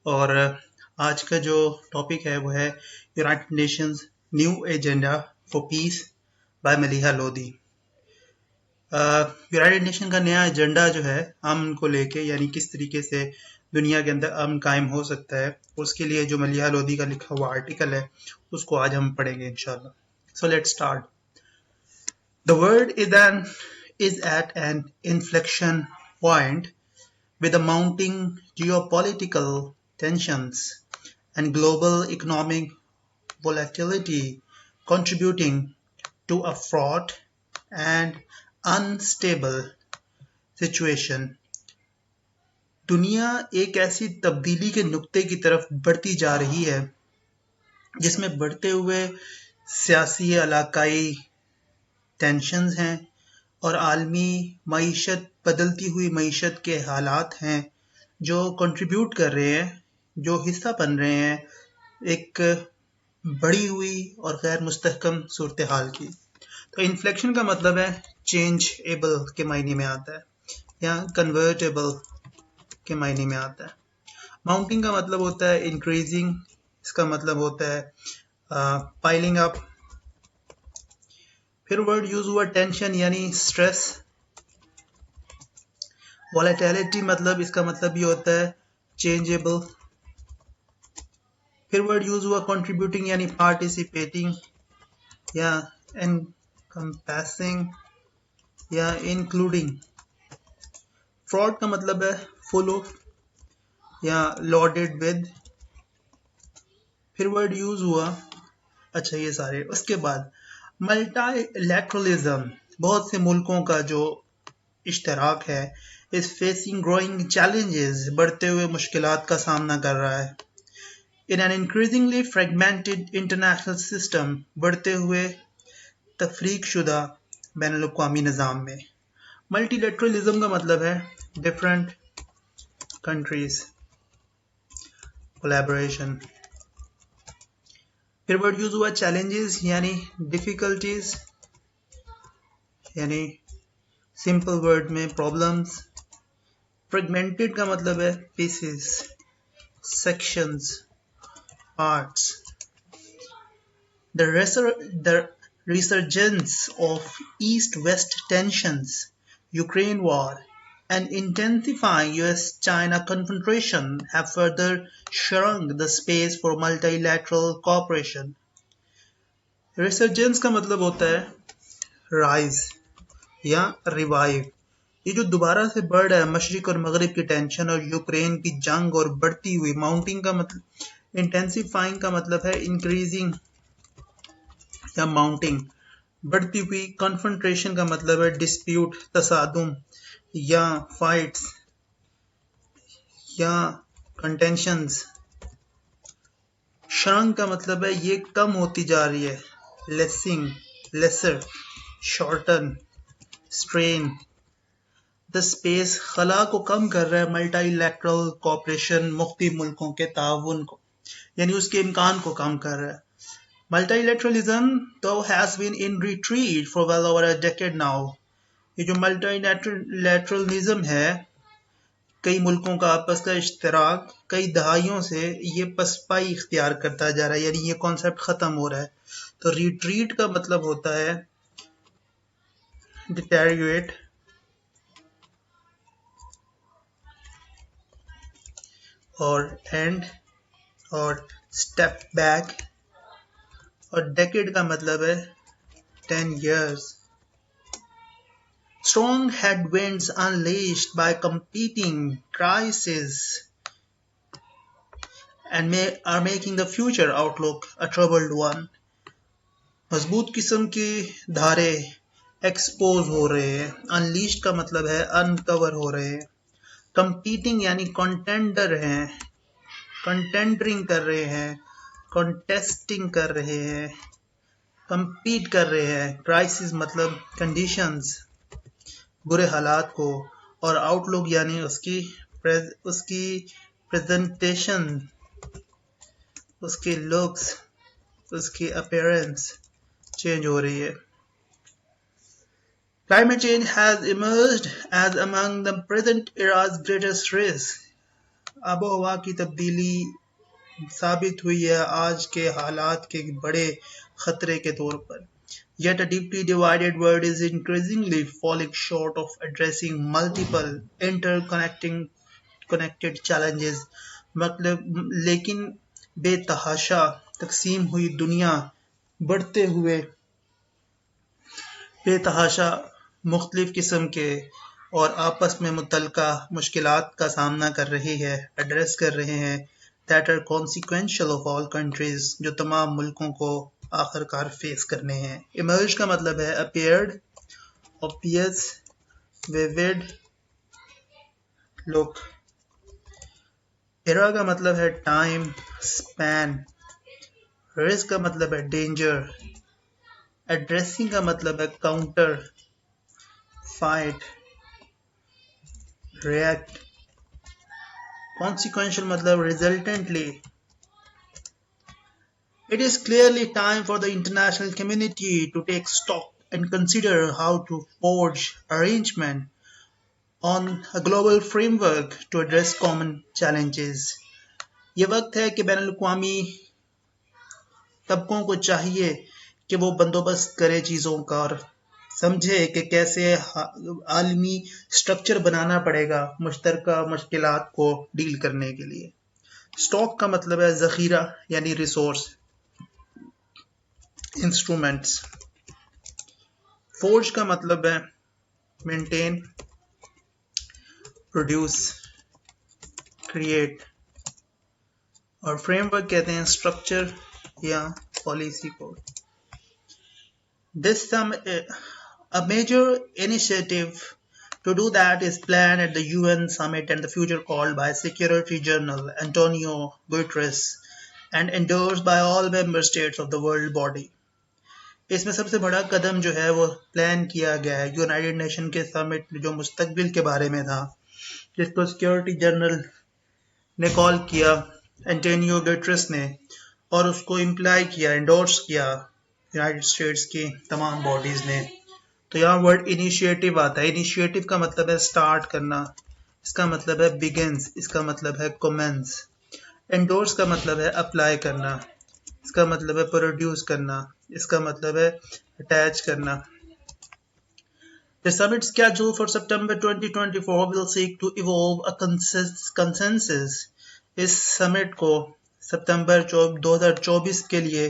और आज का जो टॉपिक है वो है United Nations new agenda for peace by Maliha Lodhi. United Nation का नया एजेंडा जो है अमन को लेके, यानी किस तरीके से दुनिया के अंदर अमन कायम हो सकता है, उसके लिए जो मलीहा लोधी का लिखा हुआ आर्टिकल है उसको आज हम पढ़ेंगे इंशाल्लाह। So let's start. The world is at an inflection point with the mounting geopolitical tensions and global economic volatility contributing to a fraught and unstable situation। दुनिया एक ऐसी तब्दीली के नुक्ते की तरफ बढ़ती जा रही है जिसमें बढ़ते हुए सियासी इलाकाई टेंशन्स हैं और आलमी मईशत, बदलती हुई मईशत के हालात हैं जो कंट्रीब्यूट कर रहे हैं, जो हिस्सा बन रहे हैं एक बढ़ी हुई और गैर मुस्तहकम सूरत हाल की। तो इन्फ्लेक्शन का मतलब है चेंज एबल के मायने में आता है या कन्वर्टेबल के मायने में आता है। माउंटिंग का मतलब होता है इंक्रीजिंग, इसका मतलब होता है पाइलिंग अप। फिर वर्ड यूज हुआ टेंशन यानी स्ट्रेस। वॉलेटिलिटी मतलब इसका मतलब ये होता है चेंजेबल। फिर वर्ड यूज हुआ कंट्रीब्यूटिंग यानी पार्टिसिपेटिंग या एनकम्पासिंग या इंक्लूडिंग। फ्रॉड का मतलब है फुल ऑफ या लॉडेड विद। फिर वर्ड यूज हुआ, अच्छा ये सारे। उसके बाद मल्टीलैटरलिज्म, बहुत से मुल्कों का जो इश्तराक है, इज फेसिंग ग्रोइंग चैलेंजेस, बढ़ते हुए मुश्किलात का सामना कर रहा है। In an increasingly fragmented international system, बढ़ते हुए तफरीक शुदा बैनुल अक़वामी निज़ाम में। मल्टीलैटरलिज्म का मतलब है डिफरेंट कंट्रीज कोलैबोरेशन। फिर वर्ड यूज हुआ चैलेंजेस यानी डिफिकल्टीज, यानी सिंपल वर्ड में प्रॉब्लम्स। फ्रेगमेंटेड का मतलब है pieces, sections, parts. The resurgence of East-West tensions, Ukraine war, and intensifying US-China confrontation have further shrunk the space for multilateral cooperation. Resurgence का मतलब होता है राइज या रिवाइव। ये जो दोबारा से बढ़ रहा है मशरिक और मगरिब की टेंशन और यूक्रेन की जंग और बढ़ती हुई। माउंटिंग का मतलब, इंटेंसिफाइंग का मतलब है इंक्रीजिंग या माउंटिंग, बढ़ती हुई। कॉन्फ्रंट्रेशन का मतलब है डिस्प्यूट, तसादुम या फाइट्स या कंटेंशंस। श्रंक का मतलब है ये कम होती जा रही है, lessening, lesser, shorten, strain. The space खला को कम कर रहा है मल्टीलैटरल कॉपरेशन, मुख्तलिफ मुल्कों के ताउन को, यानी उसके इम्कान को कम कर रहा है। Multilateralism though has been in retreat for well over a decade now. ये जो multilateralism है, कई मुल्कों का आपस का इश्तराक, कई दहाइयों से ये पसपाई इख्तियार करता जा रहा है, यानी ये कॉन्सेप्ट ख़त्म हो रहा है। तो रिट्रीट का मतलब होता है डिटेरियोरेट, और एंड, और स्टेप बैक, और डेकेड का मतलब है 10 years. Strong headwinds unleashed by competing crises and are making the future outlook a troubled one. मजबूत किस्म की धारे एक्सपोज हो रहे हैं। अनलीश्ड का मतलब है अनकवर हो रहे हैं। कंपीटिंग यानी कंटेंडर हैं, कंटेंडरिंग कर रहे हैं, कंटेस्टिंग कर रहे हैं, कंपीट कर रहे हैं। क्राइसिस मतलब कंडीशंस, बुरे हालात को, और आउटलुक यानी उसकी प्रेजेंटेशन, उसकी लुक्स, उसकी अपीयरेंस चेंज हो रही है। Climate change has emerged as among the present era's greatest risks. आबो हवा की तब्दीली साबित हुई है आज के हालात के बड़े खतरे के तौर पर. Yet a deeply divided world is increasingly falling short of addressing multiple interconnecting connected challenges. मतलब लेकिन बेतहाशा तकसीम हुई दुनिया बढ़ते हुए बेतहाशा मुख्तलिफ किस्म के और आपस में मुतल्लिका मुश्किलात का सामना कर रही है, एड्रेस कर रहे हैं, that are consequential of all countries, जो तमाम मुल्कों को आखिरकार फेस करने हैं. इमर्ज का मतलब है appeared, obvious, vivid, look. Era का मतलब है टाइम, स्पैन. रिस्क का मतलब है डेंजर. एड्रेसिंग का मतलब है काउंटर, फाइट, रिएक्ट. कॉन्सिक्वेंशियल मतलब resultantly. It is clearly time for the international community to take stock and consider how to forge arrangement on a global framework to address common challenges. ये वक्त है कि बैनुल-अक़वामी तबकों को चाहिए कि वो बंदोबस्त करे चीज़ों का और समझे कि कैसे आलमी स्ट्रक्चर बनाना पड़ेगा मुश्तरका मुश्किलात को डील करने के लिए. स्टॉक का मतलब है ज़ख़ीरा यानी रिसोर्स, इंस्ट्रूमेंट्स. फोर्ज का मतलब है मेंटेन, प्रोड्यूस, क्रिएट. और फ्रेमवर्क कहते हैं स्ट्रक्चर या पॉलिसी को. This a major initiative to do that is planned at the UN summit and the future called by Secretary General Antonio Guterres and endorsed by all member states of the world body. इसमें सबसे बड़ा कदम जो है वो plan किया गया है United nation के समिट जो मुस्तकबिल के बारे में था, जिसको सिक्योरिटी जनरल ने कॉल किया एंटोनियो गुटेरेस ने, और उसको इम्प्लाई किया, एंडोर्स किया यूनाइटेड स्टेट्स की तमाम बॉडीज़ ने. तो यहाँ वर्ड इनिशिएटिव आता है. इनिशिएटिव का मतलब है स्टार्ट करना, इसका मतलब है बिगिंस, इसका मतलब है कमेंस. एंडोर्स का मतलब है अप्लाई करना, इसका मतलब है प्रोड्यूस करना, इसका मतलब है अटैच करना. The summit scheduled for September 2024 will seek to evolve a consensus. इस समिट को सितंबर 2024 के लिए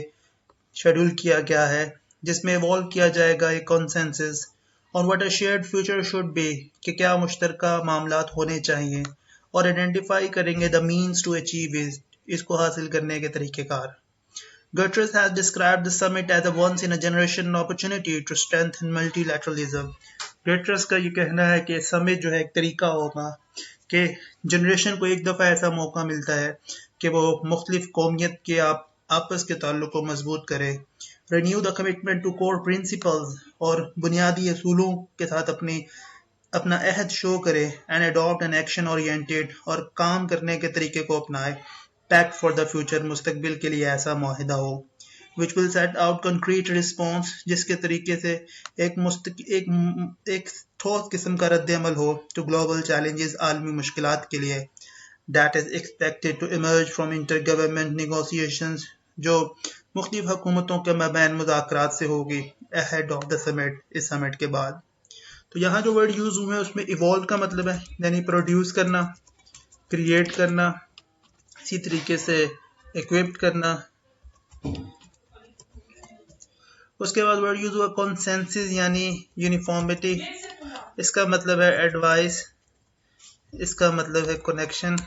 शेड्यूल किया गया है, जिसमें इवॉल्व किया जाएगा एक कंसेंसस और what a shared future should be, कि क्या मुश्तरका मामलात होने चाहिए, और आइडेंटिफाई करेंगे द मीन्स टू अचीव इसको हासिल करने के तरीक़ेकार. Guterres has described the summit as a once-in-a-generation opportunity to strengthen multilateralism. Guterres का ये कहना है कि समिट जो है एक तरीका होगा कि जनरेशन को एक दफ़ा ऐसा मौका मिलता है कि वो मुख्तलिफ कौमियत के आपस के ताल्लुक़ को मजबूत करे. Renew the commitment to core principles, और बुनियादी असूलों के साथ अपना अहद शो करे. And adopt an action oriented, और काम करने के तरीके को अपनाए. पैक्ट फॉर द फ्यूचर, मुस्तकबिल के लिए ऐसा माहिदा हो. Which will set out concrete response, जिसके तरीके से एक ठोस किस्म का रद्द अमल हो टू ग्लोबल चैलेंजेस, आलमी मुश्किलात के लिए. That is expected to emerge from inter government negotiations, जो मुख्तलिफ हुकूमतों के मबैन मुज़ाकरात से होगी अहेड ऑफ द समिट, इस समिट के बाद. तो यहाँ जो वर्ड यूज़ हुए हैं उसमें इवॉल्व का मतलब है यानी प्रोड्यूस करना, क्रिएट करना, इसी तरीके से इक्विप्ड करना. उसके बाद वर्ड यूज हुआ कॉन्सेंसस यानी यूनिफॉर्मिटी, इसका मतलब है एडवाइस, इसका मतलब है कनेक्शन.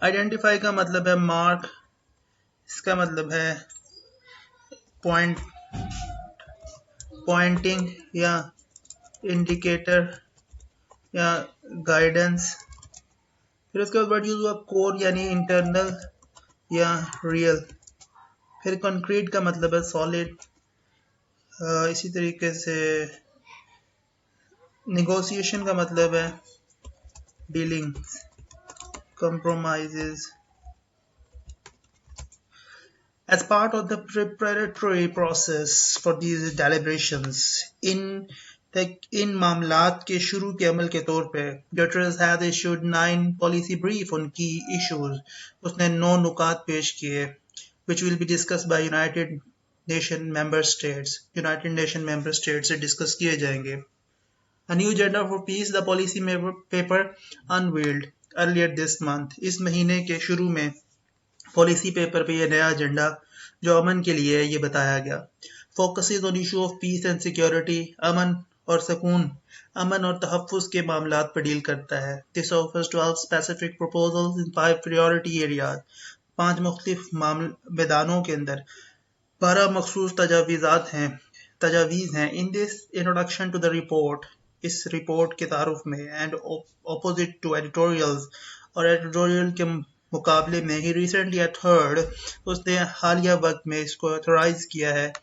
आइडेंटिफाई का मतलब है मार्क, इसका मतलब है पॉइंटिंग या इंडिकेटर या गाइडेंस. फिर उसके बाद वर्ड यूज हुआ कोर यानी इंटरनल या रियल. फिर कंक्रीट का मतलब है सॉलिड. इसी तरीके से नेगोशिएशन का मतलब है dealing, compromises. As part of the preparatory process for these deliberations in इन मामलात के शुरू के अमल के तौर पर gutters has issued 9 policy brief on की इशूज, उसने 9 नुकात पेश किए which will be discussed by United Nation member states से डिस्कस किए जाएंगे. A new agenda for peace, the policy paper unveiled earlier this month. इस महीने के शुरू में पॉलिसी पेपर पे ये नया एजेंडा जो अमन के लिए है ये बताया गया. Focuses on issue of peace and security, अमन और सकून, अमन और तहफ़्फ़ुज़ के मामलात पर डील करता है. This offers 12 specific proposals in 5 priority areas. 5 मुख्तलिफ मैदानों के अंदर 12 मखसूस तजावीज़ हैं. In this introduction to the report, इस रिपोर्ट के तारुफ में, एंड ऑपोजिट टू एडिटोरियल्स, और एडिटोरियल के मुकाबले में, ही रिसेंटली अथर्ड, उसने हालिया वक्त में इसको अथोराइज किया है.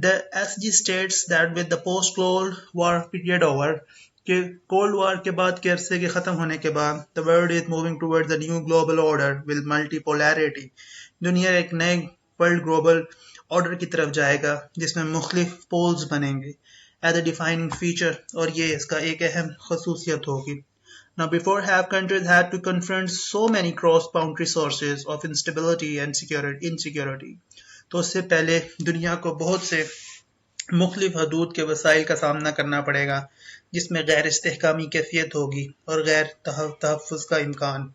The SG states that with the post-Cold War period over, कि कोल्ड वार के बाद के अरसे के ख़त्म होने के बाद, the world is moving towards a new global order with multipolarity. दुनिया एक नए वर्ल्ड ग्लोबल ऑर्डर की तरफ जाएगा जिसमें मुख्तलिफ पोल्स बनेंगे as a defining feature, और ये इसका एक अहम खसूसियत होगी. Now before have countries had to confront so many cross-boundary sources of instability and insecurity. तो उससे पहले दुनिया को बहुत से मुख्तलिफ हदूद के वसाइल का सामना करना पड़ेगा जिसमें गैर इस्तेहकामी कैफियत होगी और गैर तहफ़्फ़ुज़ का इम्कान.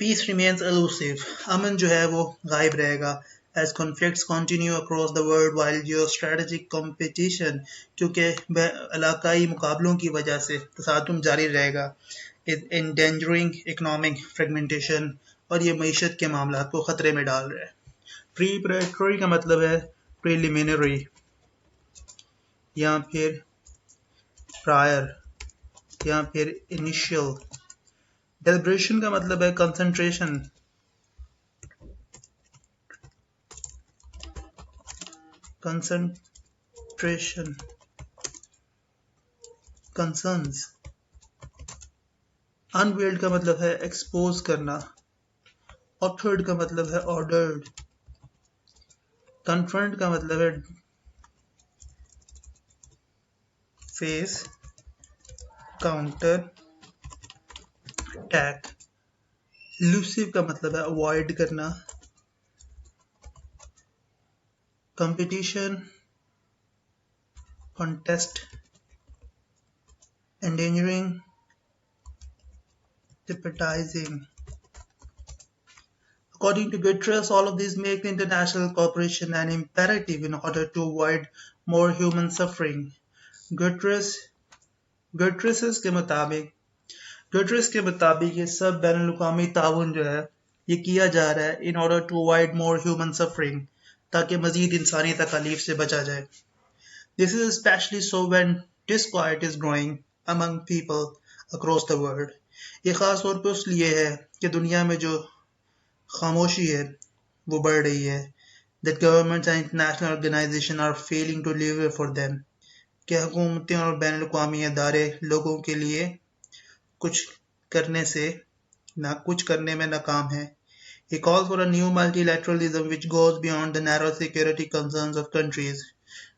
Peace remains elusive. अमन जो है वो गायब रहेगा as conflicts continue across the world while geostrategic competition, क्योंकि इलाकाई मुकाबलों की वजह से तसादुम जारी रहेगा, is endangering economic fragmentation, और ये मईशत के मामलात को ख़तरे में डाल रहा है. प्रीपरेटरी का मतलब है प्रिलिमिनरी या फिर प्रायर या फिर इनिशियल. डेलिब्रेशन का मतलब है कंसंट्रेशन. कंसर्न्स. अनवेल्ड का मतलब है एक्सपोज करना. ऑथर्ड का मतलब है ऑर्डर्ड. कन्फ्रंट का मतलब है फेस, काउंटर, अटैक. इल्यूसिव का मतलब है अवॉइड करना. Competition, contest, endangering, jeopardizing. According to Guterres, all of these make international cooperation an imperative in order to avoid more human suffering. Guterres के मुताबिक ये सब बैनुल-अक़वामी ताउन जो है ये किया जा रहा है in order to avoid more human suffering, ताकि मज़ीद इंसानी तकालीफ से बचा जाए. This is especially so when disquiet is growing among people across the world. ये ख़ास तौर पर इसलिए है कि दुनिया में जो खामोशी है वो बढ़ रही है. That governments and international organizations are failing to deliver for them. कि हुकूमतें और बैनुल-अक़वामी इदारे लोगों के लिए कुछ करने में नाकाम हैं. He calls for a new multilateralism which goes beyond the narrow security concerns of countries.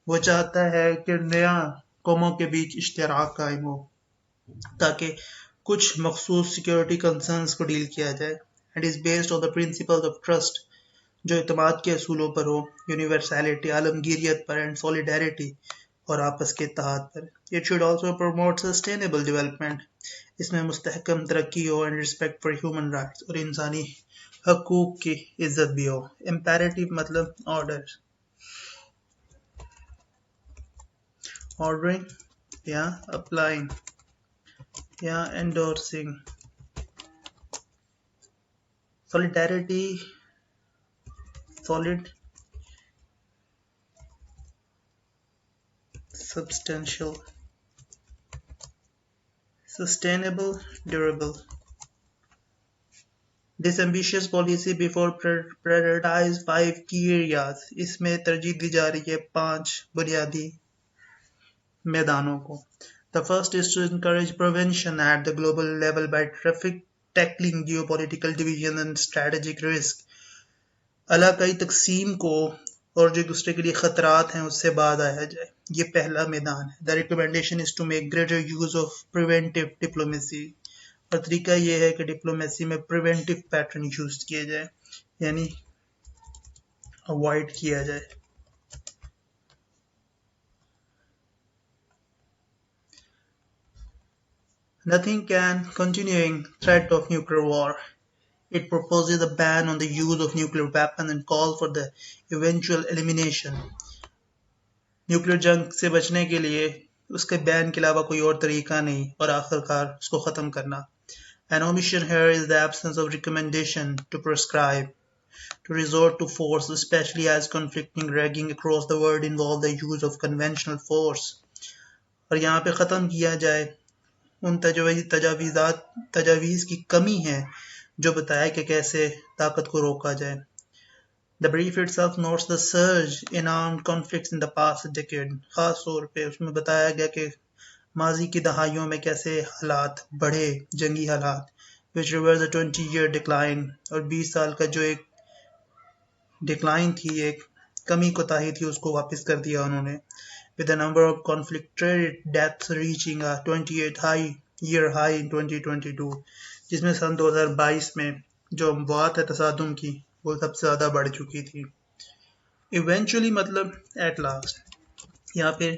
वो चाहता है कि नया कौमों के बीच इश्तिराक कायम हो ताकि कुछ मखसूस सिक्योरिटी कंसर्न्स को डील किया जाए. It is based on the principles of trust, जो इत्मीनान के असूलों पर हो, यूनिवर्सैलिटी आलमगीरियत पर, एंड सॉलिडेरिटी और आपस के इत्तेहाद पर. It should also promote sustainable development. इसमें मुस्तहकम तरक्की हो, and respect for human rights, और इंसानी हकूक की इज्जत भी हो. इम्पेरेटिव मतलब ऑर्डर, ऑर्डरिंग या अप्लाइंग या endorsing. Solidarity, solid, substantial, sustainable, durable. This ambitious policy before prioritize 5 key areas. इसमें तरजीह दी जा रही है 5 बुनियादी मैदानों को. The first is to encourage prevention at the global level by tackling geopolitical division and strategic risk. इलाकाई तकसीम को और जो दूसरे के लिए खतरात हैं उससे बाज आया जाए। ये पहला मैदान है। The recommendation is to make greater use of preventive diplomacy, और तरीका ये है कि डिप्लोमेसी में प्रिवेंटिव पैटर्न यूज किए जाए, यानी अवॉइड किया जाए। Nothing can continuing threat of nuclear war. It proposes a ban on the use of nuclear weapons and calls for the eventual elimination. Nuclear जंग से बचने के लिए उसके बैन के अलावा कोई और तरीका नहीं, और आखिरकार उसको ख़त्म करना। An omission here is the absence of recommendation to prescribe, to resort to force, especially as conflicting ragging across the world involve the use of conventional force. और यहाँ पे ख़त्म किया जाए उन तजावीज़ की कमी है जो बताया कि कैसे ताकत को रोका जाए। The brief itself notes the surge in armed conflicts in the past decade. खास तौर पे उसमें बताया गया कि माजी की दहाइयों में कैसे हालात बढ़े, जंगी हालात, which reversed the 20-year decline, और 20 साल का जो एक डिक्लाइन थी, एक कमी कोताही थी, उसको वापस कर दिया उन्होंने, with the number of conflict-related deaths reaching a 28-year high in 2022, जिसमें सन 2022 में जो अमवात है तसादुम की वो सबसे ज़्यादा बढ़ चुकी थी। इवेंचुअली मतलब एट लास्ट, यहाँ पे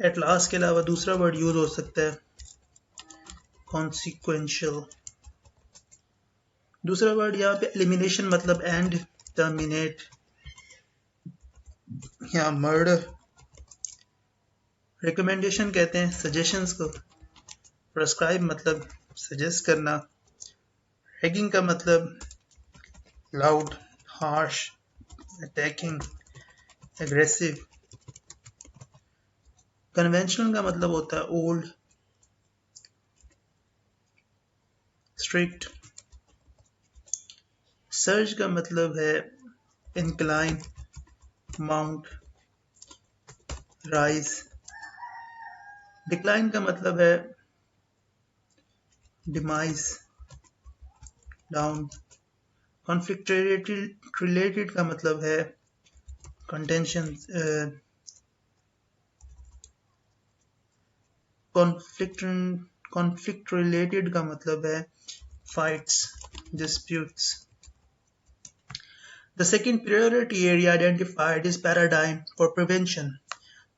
एट लास्ट के अलावा दूसरा वर्ड यूज हो सकता है कॉन्सिक्वेंशियल। दूसरा वर्ड यहाँ पे एलिमिनेशन मतलब एंड, टर्मिनेट या मर्डर। रिकमेंडेशन कहते हैं सजेशंस को, प्रेस्क्राइब मतलब सजेस्ट करना, रैगिंग का मतलब loud, harsh, attacking, aggressive. Conventional का मतलब होता है ओल्ड, स्ट्रिक्ट। सर्ज का मतलब है इंक्लाइन, माउंट, राइज। डिक्लाइन का मतलब है डिमाइज, डाउन। कॉन्फ्लिक्ट रिलेटेड का मतलब है कंटेंशन, कॉन्फ्लिक्ट रिलेटेड का मतलब है fights, disputes. The second priority area identified is paradigm for prevention.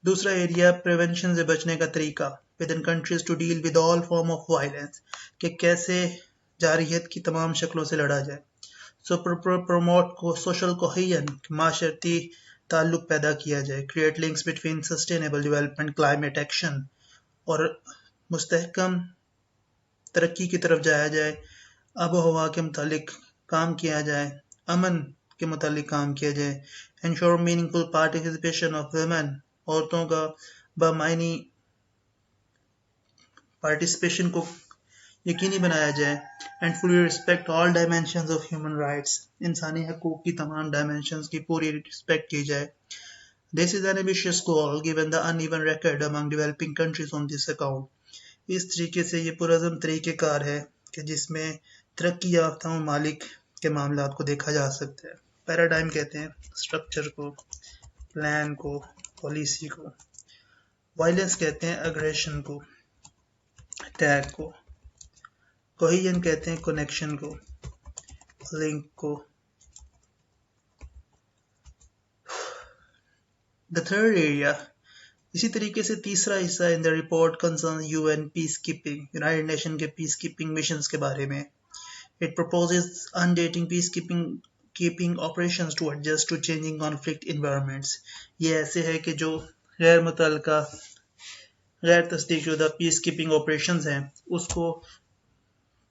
दूसरा एरिया प्रिवेंशन से बचने का तरीका, within countries to deal with all form of violence, कि कैसे जारहियत की तमाम शक्लों से लड़ा जाए। So promote social cohesion, माशरती ताल्लुक पैदा किया जाए, create links between sustainable development, climate action, और मुस्तहकम तरक्की की तरफ जाया जाए, आबो हवा के मुतालिक काम किया जाए, अमन के मुतालिक काम किया जाए। Ensure meaningful participation of women, औरतों का बामायनी पार्टिसिपेशन को यकीनी बनाया जाए। And fully respect all dimensions of human rights, इंसानी हकूक़ की तमाम डायमेंशंस की पूरी रिस्पेक्ट की जाए। This is an ambitious goal given the uneven record among developing countries on this account. इस तरीके से ये पुरज़म तरीक़ेकार है कि जिसमें तरक्की याफ्ता ममालिक के मामलात को देखा जा सकता है। पैराडाइम कहते हैं स्ट्रक्चर को, प्लान को, पॉलिसी को। वायलेंस कहते हैं अग्रेशन को, अटैक को। कोहेजन कहते हैं कनेक्शन को, लिंक को। द थर्ड एरिया, इसी तरीके से तीसरा हिस्सा in the report concern UN peace keeping, united nation के पीस कीपिंग मिशंस के बारे में। It proposes updating peace keeping operations to adjust to changing conflict environments. ये ऐसे है कि जो गैर मुतल्लका, गैर तस्दीकशुदा पीस कीपिंग ऑपरेशंस हैं उसको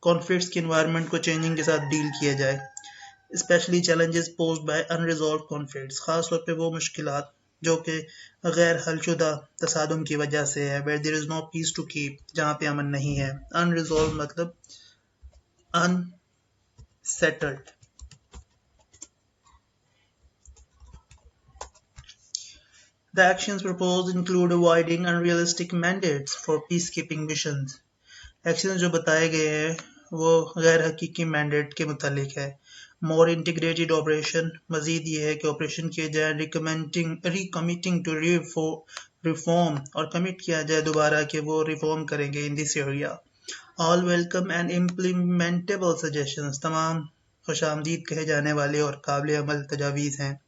कॉन्फ्लिक्ट्स के इन्वायरमेंट को चेंजिंग के साथ डील किया जाए। Specially challenges posed by unresolved conflicts, खास तौर पे वो मुश्किलात जो कि गैर हलशुदा तसादुम की वजह से है। Where there is no peace to keep, जहाँ पे अमन नहीं है। अनरिजॉल्व मतलब unsettled. The actions proposed include avoiding unrealistic mandates for peacekeeping missions. Action जो बताए गए हैं वो गैर हकीकी मैंडेट के मुतालिक है, मोर इंटीग्रेटेड ऑपरेशन, मजीद ये है कि ऑपरेशन किए जाए, रिकमिटिंग टू रिफॉर्म, और कमिट किया जाए दोबारा कि वो रिफॉर्म करेंगे in this area. All welcome and implementable suggestions, तमाम खुशामदीद कहे जाने वाले और काबिल अमल तजावीज़ हैं।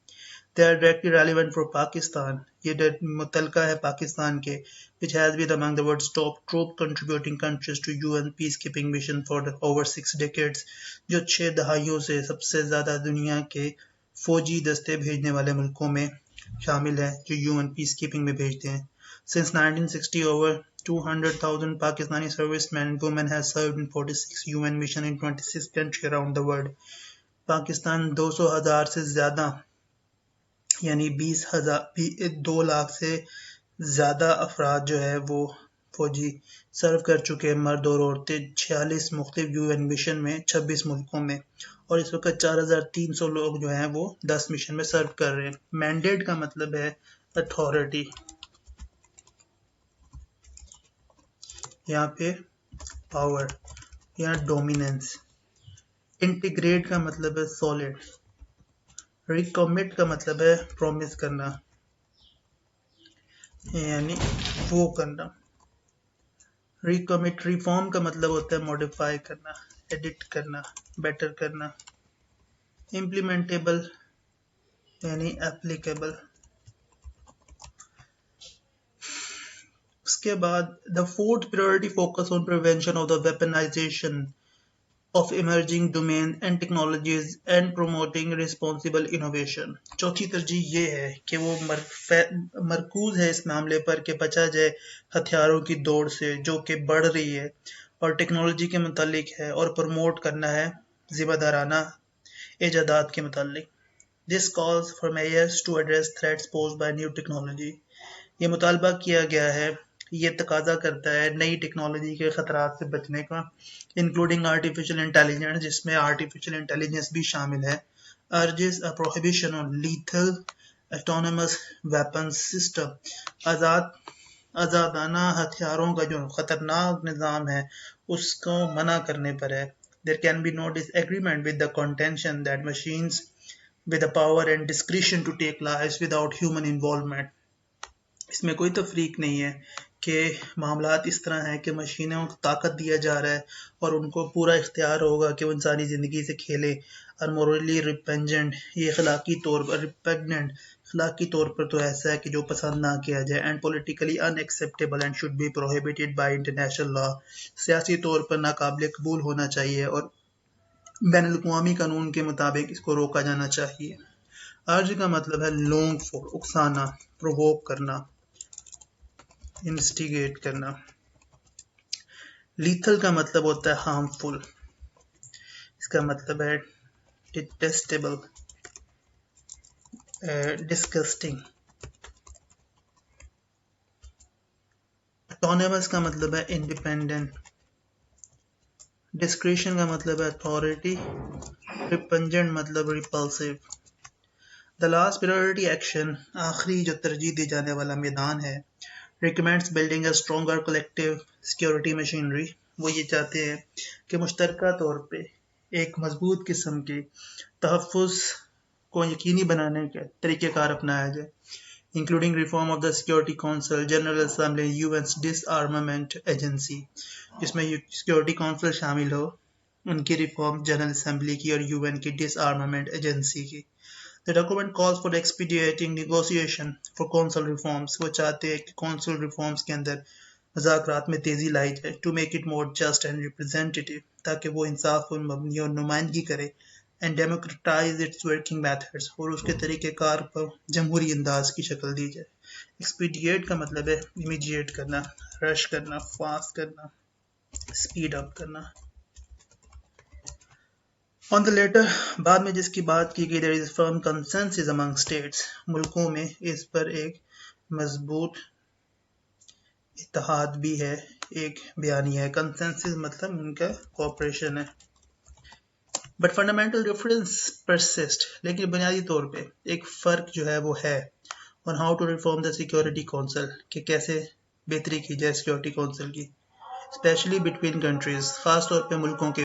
They are directly relevant for Pakistan. ये मुतलका है पाकिस्तान के, which has been among the world's top troop contributing countries to UN peacekeeping mission for over 6 decades, जो 6 दहाइयों से सबसे ज़्यादा दुनिया के फौजी दस्ते भेजने वाले मुल्कों में शामिल है, जो UN peacekeeping में भेजते हैं। Since 1960, over 200,000 Pakistani servicemen and women have served in 46 UN missions in 26 countries around the world. Pakistan 200,000 से ज़्यादा यानी 2 लाख से ज़्यादा अफराद जो है वो फौजी सर्व कर चुके हैं, मर्द और औरतें, 46 मुख्तलिफ यूएन मिशन में 26 मुल्कों में, और इस वक्त 4,300 लोग जो हैं वो 10 मिशन में सर्व कर रहे हैं। मैंडेट का मतलब है अथॉरिटी, यहाँ पे पावर, यहाँ डोमिनेंस। इंटीग्रेट का मतलब है सॉलिड। रिकमिट का मतलब है प्रॉमिस करना, यानी वो करना। रिकमिट रिफॉर्म का मतलब होता है मॉडिफाई करना, एडिट करना, बेटर करना। इम्प्लीमेंटेबल यानी एप्लीकेबल। उसके बाद the fourth priority focus on prevention of the weaponisation of emerging domain and technologies and promoting responsible innovation। चौथी तरजीह ये है कि वो मरकूज है इस मामले पर कि बचा जाए हथियारों की दौड़ से जो कि बढ़ रही है और टेक्नोलॉजी के मुतालिक है, और प्रमोट करना है ज़िम्मेदाराना इजादात के मुतालिक। This calls for measures to address threats posed by new technology। ये मुतालबा किया गया है, ये तकाजा करता है नई टेक्नोलॉजी के ख़तरात से बचने का, इंक्लूडिंग आर्टिफिशियल इंटेलिजेंस, जिसमें आर्टिफिशियल इंटेलिजेंस भी शामिल है। Urges a prohibition on lethal autonomous weapon system. आज़ादाना हथियारों का जो ख़तरनाक निज़ाम है उसको मना करने पर है। There can be no disagreement with the contention that machines with the power and discretion to take lives without human involvement। इसमें कोई तफरीक नहीं है कि मामलात इस तरह हैं कि मशीनों को ताकत दिया जा रहा है और उनको पूरा इख्तियार होगा कि वो इंसानी ज़िंदगी से खेले, और मोरली रिपेंजेंट, ये अखलाकी तौर पर रिपेगनेंट, अखलाकी तौर पर तो ऐसा है कि जो पसंद ना किया जाए, and politically unacceptable and should be prohibited by international law, सियासी तौर पर नाकाबिल कबूल होना चाहिए और बैनुल-अक़वामी कानून के मुताबिक इसको रोका जाना चाहिए। अर्ज का मतलब है लॉन्ग फॉर, उकसाना, प्रोवोक करना, इंस्टिगेट करना। लीथल का मतलब होता है हार्मफुल, इसका मतलब है डिटेस्टेबल, डिस्गस्टिंग। ऑटोनमस का मतलब है इंडिपेंडेंट। डिस्क्रिशन का मतलब है अथॉरिटी। रिपेंजेंट मतलब repulsive. The last priority action, आखिरी जो तरजीह दी जाने वाला मैदान है, recommends building a stronger collective security machinery। वो ये चाहते हैं कि मुश्तरका तौर पे एक मजबूत किस्म के तहफ़्फ़ुज़ को यकीनी बनाने के तरीक़ेकार अपनाया जाए, including reform of the security council, general assembly, UN डिसआर्मामेंट agency, जिसमें सिक्योरिटी काउंसिल शामिल हो, उनकी रिफॉर्म जनरल असेंबली की और यूएन की डिसआर्मामेंट एजेंसी की। The document calls for expediting negotiation for council reforms। वो चाहते हैं कि council reforms के अंदर मुज़ाकरात में तेज़ी लाई जाए, to make it more just and representative, ताकि वो इंसाफ पर मबनी और नुमाइंदगी करे, and democratize its working methods, और उसके तरीक़ेकार पर जमहूरी अंदाज की शक्ल दी जाए। Expedite का मतलब है immediate करना, rush करना, fast करना, speed up करना। On the latter, बाद में जिसकी बात की गई, there is firm consensus among states। मुल्कों में इस पर एक मजबूत इत्तेहाद भी है, एक बयानिया है। कंसेंसस मतलब उनका कोऑपरेशन है। But fundamental difference persist, लेकिन बुनियादी तौर पे एक फ़र्क जो है वो है on how to reform the security council, कि कैसे बेहतरी की जाए सिक्योरिटी काउंसिल की, especially between countries, ख़ास तौर पे मुल्कों के